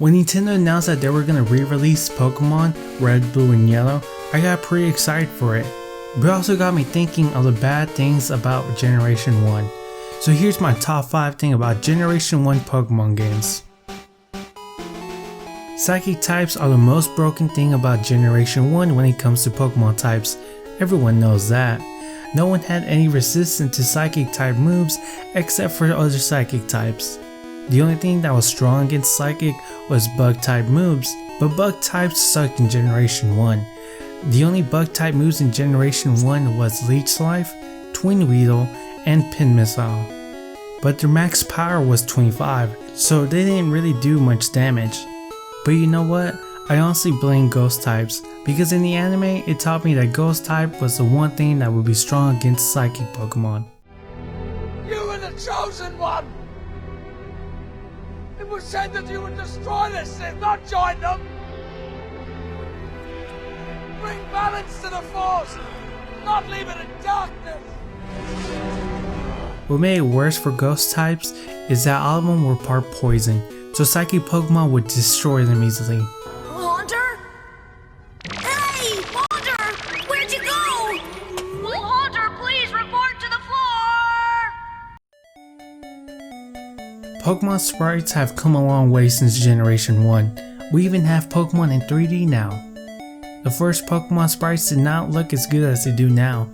When Nintendo announced that they were gonna re-release Pokemon Red, Blue, and Yellow, I got pretty excited for it. But it also got me thinking of the bad things about Generation 1. So here's my top 5 things about Generation 1 Pokemon games. Psychic types are the most broken thing about Generation 1 when it comes to Pokemon types. Everyone knows that. No one had any resistance to Psychic type moves except for other Psychic types. The only thing that was strong against Psychic was Bug type moves, but Bug types sucked in Generation 1. The only Bug type moves in Generation 1 was Leech Life, Twin Weedle, and Pin Missile. But their max power was 25, so they didn't really do much damage. But you know what? I honestly blame Ghost types, because in the anime it taught me that Ghost type was the one thing that would be strong against Psychic Pokemon. You were the chosen one! It was said that you would destroy the Sith, not join them! Bring balance to the Force, not leave it in darkness! What made it worse for Ghost types is that all of them were part poison, so Psychic Pokemon would destroy them easily. Haunter? Hey! Haunter! Where'd you go? Haunter, please report to the floor! Pokemon sprites have come a long way since Generation 1. We even have Pokemon in 3D now. The first Pokemon sprites did not look as good as they do now.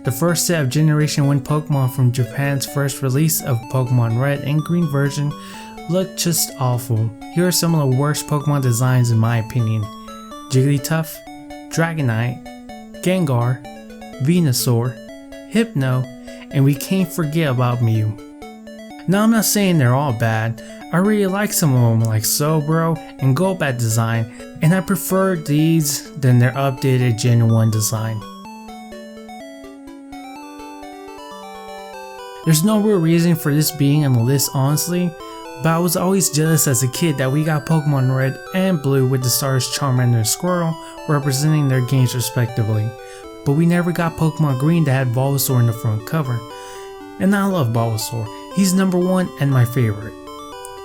The first set of Generation 1 Pokemon from Japan's first release of Pokemon Red and Green version looked just awful. Here are some of the worst Pokemon designs in my opinion. Jigglytuff, Dragonite, Gengar, Venusaur, Hypno, and we can't forget about Mew. Now I'm not saying they're all bad. I really like some of them like Sobro and Golbat design, and I prefer these than their updated Gen 1 design. There's no real reason for this being on the list honestly, but I was always jealous as a kid that we got Pokemon Red and Blue with the stars Charmander and Squirtle representing their games respectively, but we never got Pokemon Green that had Bulbasaur in the front cover. And I love Bulbasaur, he's number 1 and my favorite.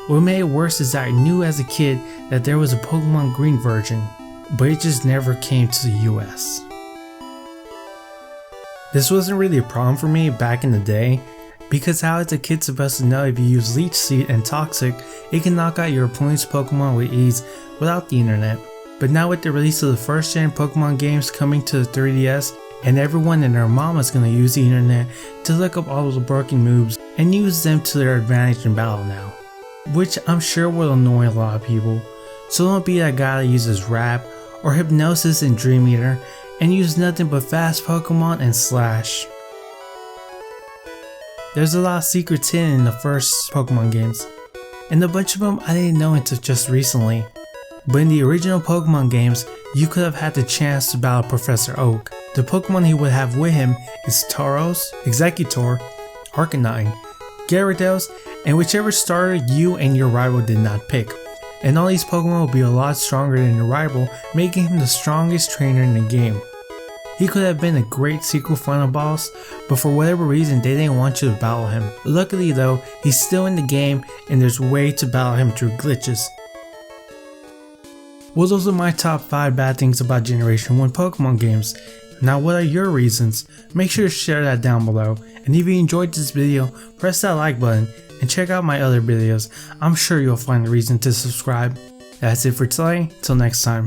What made it worse is that I knew as a kid that there was a Pokemon Green version, but it just never came to the US. This wasn't really a problem for me back in the day, because how is a kid supposed to know if you use Leech Seed and Toxic, it can knock out your opponent's Pokemon with ease without the internet. But now with the release of the first gen Pokemon games coming to the 3DS, and everyone and their mama's gonna use the internet to look up all of the broken moves and use them to their advantage in battle now. Which I'm sure will annoy a lot of people, so don't be that guy that uses Rap or Hypnosis and Dream Eater and use nothing but fast Pokemon and Slash. There's a lot of secrets hidden in the first Pokemon games, and a bunch of them I didn't know until just recently. But in the original Pokemon games, you could have had the chance to battle Professor Oak. The Pokemon he would have with him is Tauros, Executor, Arcanine, Gyarados, and whichever starter you and your rival did not pick. And all these Pokemon will be a lot stronger than your rival, making him the strongest trainer in the game. He could have been a great secret final boss, but for whatever reason they didn't want you to battle him. Luckily though, he's still in the game and there's a way to battle him through glitches. Well, those are my top 5 bad things about Generation 1 Pokemon games. Now what are your reasons? Make sure to share that down below, and if you enjoyed this video, press that like button and check out my other videos. I'm sure you'll find a reason to subscribe. That's it for today, till next time.